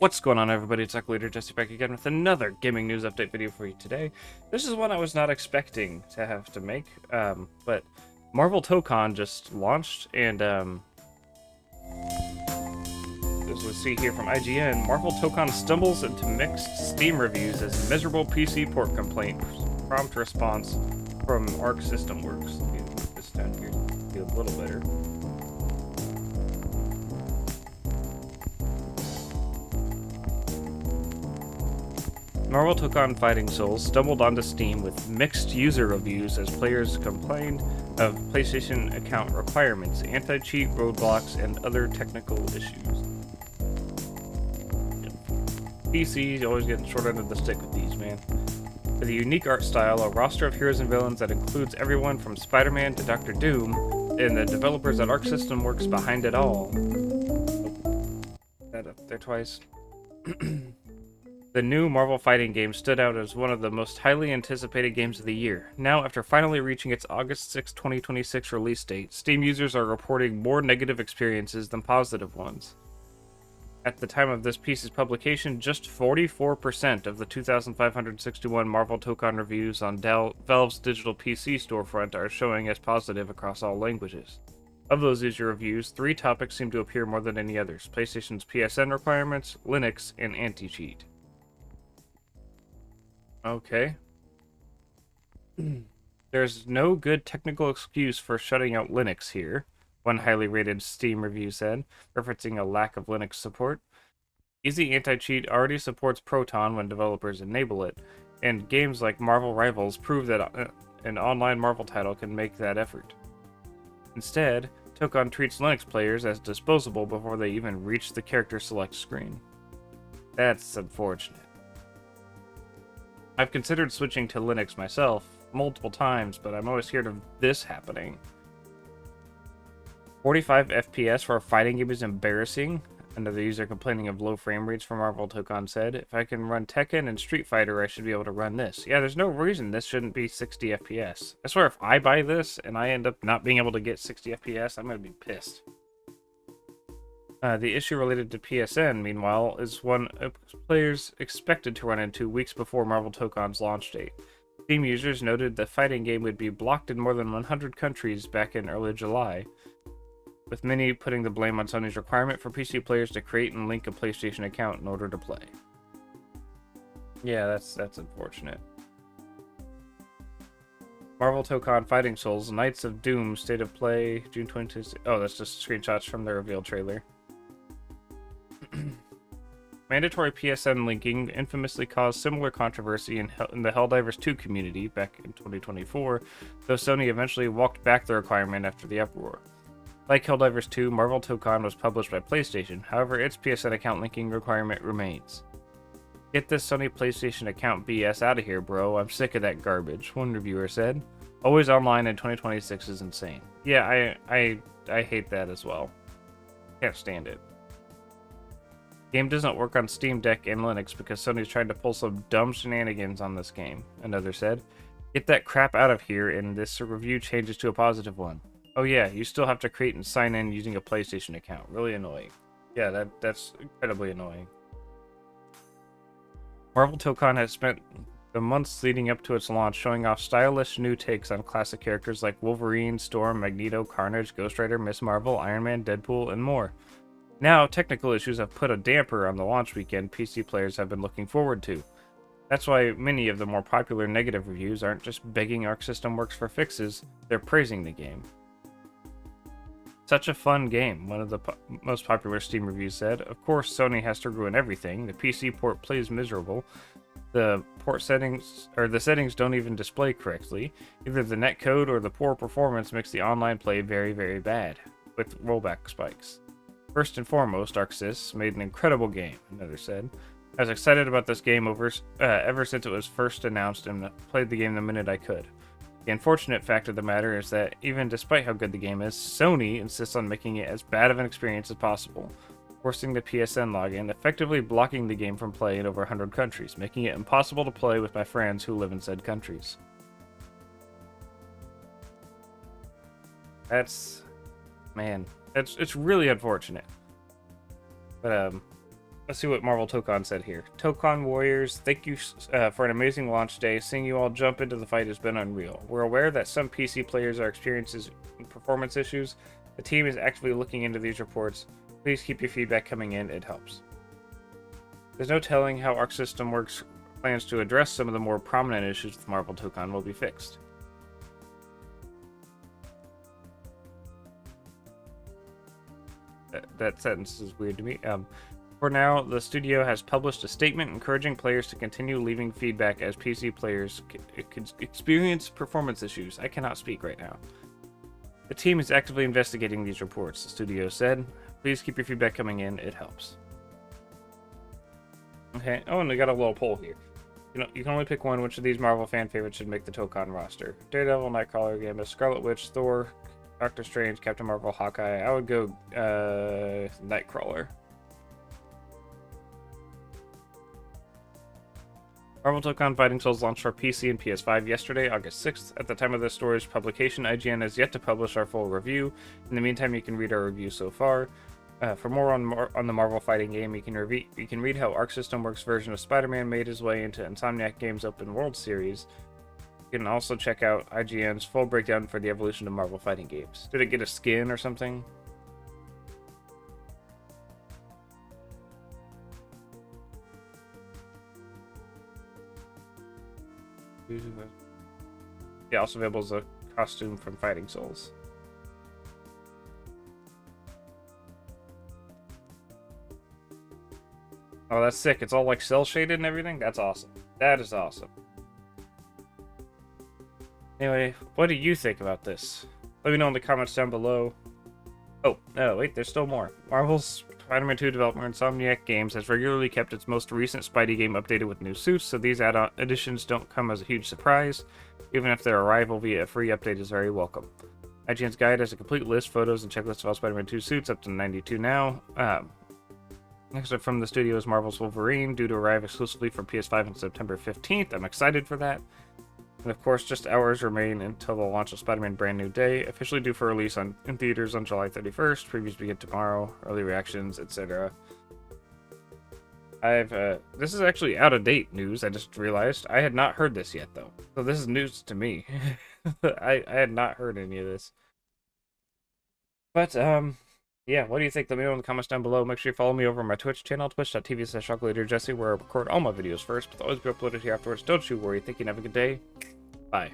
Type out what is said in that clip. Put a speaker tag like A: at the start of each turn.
A: What's going on, everybody? It's AquaLeaderJesse back again with another gaming news update video for you today. This is one I was not expecting to have to make, but Marvel Tokon just launched, and as we see here from IGN, Marvel Tokon stumbles into mixed Steam reviews as miserable PC port complaint. Prompt response from Arc System Works. Move this down here to be a little better. Marvel Tokon Fighting Souls stumbled onto Steam with mixed user reviews as players complained of PlayStation account requirements, anti-cheat roadblocks, and other technical issues. PC's always getting short end of the stick with these, man. With a unique art style, a roster of heroes and villains that includes everyone from Spider-Man to Doctor Doom, and the developers at Arc System Works behind it all. That up there twice. The new Marvel fighting game stood out as one of the most highly anticipated games of the year. Now, after finally reaching its August 6, 2026 release date, Steam users are reporting more negative experiences than positive ones. At the time of this piece's publication, just 44% of the 2,561 Marvel Tokon reviews on Valve's digital PC storefront are showing as positive across all languages. Of those user reviews, 3 topics seem to appear more than any others: PlayStation's PSN requirements, Linux, and anti-cheat. Okay. There's no good technical excuse for shutting out Linux here, one highly rated Steam review said, referencing a lack of Linux support. Easy Anti-Cheat already supports Proton when developers enable it, and games like Marvel Rivals prove that an online Marvel title can make that effort. Instead, Tokon treats Linux players as disposable before they even reach the character select screen. That's unfortunate. I've considered switching to Linux myself multiple times, but I'm always scared of this happening. 45 FPS for a fighting game is embarrassing. Another user complaining of low frame rates for Marvel Tokon said, "If I can run Tekken and Street Fighter, I should be able to run this." Yeah, there's no reason this shouldn't be 60 FPS. I swear, if I buy this and I end up not being able to get 60 FPS, I'm going to be pissed. The issue related to PSN, meanwhile, is one players expected to run into weeks before Marvel Tokon's launch date. Steam users noted the fighting game would be blocked in more than 100 countries back in early July, with many putting the blame on Sony's requirement for PC players to create and link a PlayStation account in order to play. Yeah, that's unfortunate. Marvel Tokon Fighting Souls, Knights of Doom, State of Play, June 20th. Oh, that's just screenshots from the reveal trailer. Mandatory PSN linking infamously caused similar controversy in the Helldivers 2 community back in 2024, though Sony eventually walked back the requirement after the uproar. Like Helldivers 2, Marvel Tokon was published by PlayStation, however its PSN account linking requirement remains. "Get this Sony PlayStation account BS out of here, bro. I'm sick of that garbage," one reviewer said. "Always online in 2026 is insane." Yeah, I hate that as well. Can't stand it. Game doesn't work on Steam Deck and Linux because Sony's trying to pull some dumb shenanigans on this game, another said. "Get that crap out of here," and this review changes to a positive one. "Oh yeah, you still have to create and sign in using a PlayStation account. Really annoying." Yeah, that's incredibly annoying. Marvel Tokon has spent the months leading up to its launch showing off stylish new takes on classic characters like Wolverine, Storm, Magneto, Carnage, Ghost Rider, Miss Marvel, Iron Man, Deadpool, and more. Now, technical issues have put a damper on the launch weekend PC players have been looking forward to. That's why many of the more popular negative reviews aren't just begging Arc System Works for fixes, they're praising the game. "Such a fun game," one of the most popular Steam reviews said. "Of course, Sony has to ruin everything. The PC port plays miserable. The port settings, or the settings don't even display correctly. Either the netcode or the poor performance makes the online play very, very bad, with rollback spikes. First and foremost, ArcSys made an incredible game," another said. "I was excited about this game ever since it was first announced and played the game the minute I could. The unfortunate fact of the matter is that even despite how good the game is, Sony insists on making it as bad of an experience as possible, forcing the PSN login, effectively blocking the game from play in over 100 countries, making it impossible to play with my friends who live in said countries." Man, it's really unfortunate. But let's see what Marvel Tokon said here. Tokon Warriors, thank you for an amazing launch day. Seeing you all jump into the fight has been unreal. We're aware that some PC players are experiencing performance issues. The team is actively looking into these reports. Please keep your feedback coming in, it helps. There's no telling how Arc System Works plans to address some of the more prominent issues with Marvel Tokon will be fixed. That sentence is weird to me. For now, the studio has published a statement encouraging players to continue leaving feedback as PC players experience performance issues. I cannot speak right now. The team is actively investigating these reports, the studio said. Please keep your feedback coming in, it helps. Okay, oh, and we got a little poll here. You can only pick one. Which of these Marvel fan favorites should make the Tokon roster? Daredevil, Nightcrawler, Gambit, Scarlet Witch, Thor, Doctor Strange, Captain Marvel, Hawkeye. I would go Nightcrawler. Marvel Tokon Fighting Souls launched for PC and PS5 yesterday, August 6th. At the time of this story's publication, IGN has yet to publish our full review. In the meantime, you can read our review so far. For more on the Marvel fighting game, you can read how Arc System Works' version of Spider-Man made his way into Insomniac Games' Open World series. You can also check out IGN's full breakdown for the evolution of Marvel fighting games. Did it get a skin or something? Yeah, also available as a costume from Fighting Souls. Oh, that's sick. It's all like cell shaded and everything? That's awesome. That is awesome. Anyway, what do you think about this? Let me know in the comments down below. Oh, no, wait, there's still more. Marvel's Spider-Man 2 developer Insomniac Games has regularly kept its most recent Spidey game updated with new suits, so these add-on additions don't come as a huge surprise. Even if their arrival via a free update is very welcome. IGN's guide has a complete list, photos, and checklist of all Spider-Man 2 suits, up to 92 now. Next up from the studio is Marvel's Wolverine, due to arrive exclusively for PS5 on September 15th. I'm excited for that. And of course, just hours remain until the launch of Spider-Man Brand New Day, officially due for release in theaters on July 31st. Previews begin tomorrow, early reactions, etc. This is actually out-of-date news, I just realized. I had not heard this yet, though. So this is news to me. I had not heard any of this. But, yeah, what do you think? Let me know in the comments down below. Make sure you follow me over on my Twitch channel, twitch.tv/AquaLeaderJesse, where I record all my videos first, but they'll always be uploaded here afterwards. Don't you worry. Thank you and have a good day. Bye.